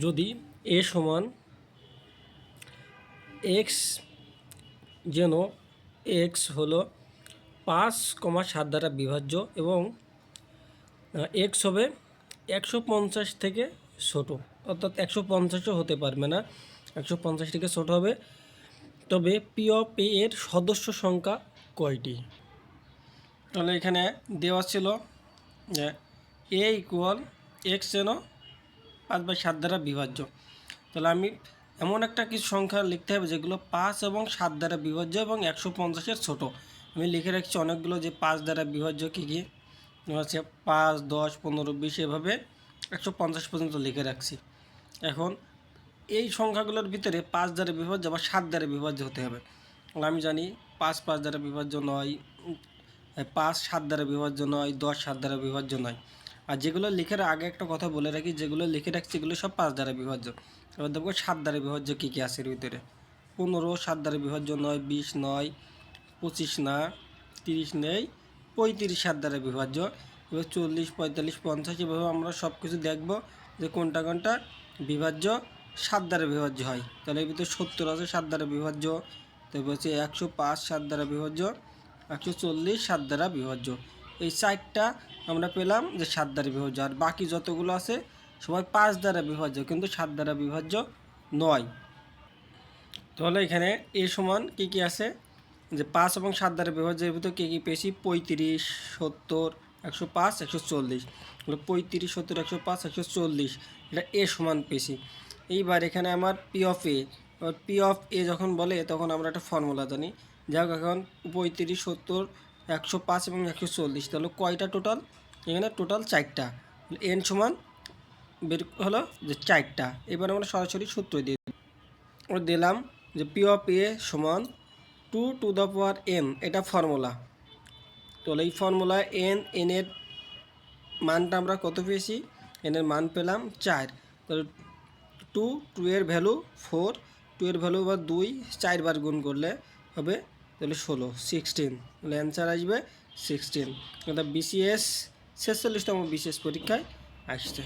যদি এ সমান এক্স, যেন এক্স হলো 5,7 দ্বারা বিভাজ্য এবং এক্স হবে 150 থেকে ছোটো, অর্থাৎ 150ও হতে পারবে না, 150 থেকে ছোটো হবে, তবে পি অফ এ এর সদস্য সংখ্যা কয়টি? তাহলে এখানে দেওয়া ছিল যে এ ইকুয়াল এক্স যেন 5/7 দ্বারা বিভাজ্য। তাহলে আমি এমন একটা কিছু সংখ্যা লিখতে হবে যেগুলো 5 এবং 7 দ্বারা বিভাজ্য এবং 150-এর ছোটো। আমি লিখে রাখছি অনেকগুলো যে 5 দ্বারা বিভাজ্য কী কী হচ্ছে 5, 10, 15, 20 এভাবে 150 পর্যন্ত লিখে রাখছি। এখন এই সংখ্যাগুলোর ভিতরে 5 দ্বারা বিভাজ্য বা 7 দ্বারা বিভাজ্য হতে হবে। আমি জানি 5 দ্বারা বিভাজ্য নয়, 5 7 দ্বারা বিভাজ্য নয়, 10 7 দ্বারা বিভাজ্য নয়। আর যেগুলো লিখে আগে একটা কথা বলে রাখি, যেগুলো লিখে রাখছি এগুলো সব 5 দ্বারা বিভাজ্য। এবার দেখবো 7 দ্বারা বিভাজ্য কী কী আছে এর ভিতরে। 15 7 দ্বারা বিভাজ্য নয়, 20 নয়, 25 না, 30 নেই, 35 7 দ্বারা বিভাজ্য। এবার 40 45 50 এভাবে আমরা সব কিছু দেখবো যে কোনটা কোনটা বিভাজ্য 7 দ্বারা বিভাজ্য হয়। তাহলে এর ভিতরে 70 আছে 7 দ্বারা বিভাজ্য, তারপর হচ্ছে 105 7 দ্বারা বিভাজ্য, 140 7 দ্বারা বিভাজ্য। এই 4টা আমরা পেলাম যে 7 দ্বারা বিভাজ্য, আর বাকি যতগুলো আছে সবাই 5 দ্বারা বিভাজ্য কিন্তু 7 দ্বারা বিভাজ্য নয়। তাহলে এখানে এ সমান কী কী আছে যে 5 এবং 7 দ্বারা বিভাজ্য, এর ভিতরে কী কী পেয়েছি 35 70 105 140। 35 70 105 140 এটা এ সমান পেয়েছি। এইবার এখানে আমার P of A, P of A যখন বলে তখন আমরা একটা ফর্মুলা জানি। যাই হোক, এখন 35 70 105 এবং 140, তাহলে কয়টা টোটাল? এখানে টোটাল 4টা। এন সমান বের হলো যে 4টা। এবার আমরা সরাসরি সূত্র দিয়ে দিলাম যে পি অফ এ সমান 2 টু দ্য পাওয়ার n, এটা ফর্মুলা। তাহলে এই ফর্মুলায় এনের মানটা আমরা কত পেয়েছি? এনের মান পেলাম 4। তাহলে 2 এর ভ্যালু 4, 2 এর ভ্যালু বা 2 4 বার গুণ করলে হবে তাহলে 16। তাহলে অ্যান্সার আসবে 16। এটা বিসিএস 46তম বিসিএস পরীক্ষায় আসছে।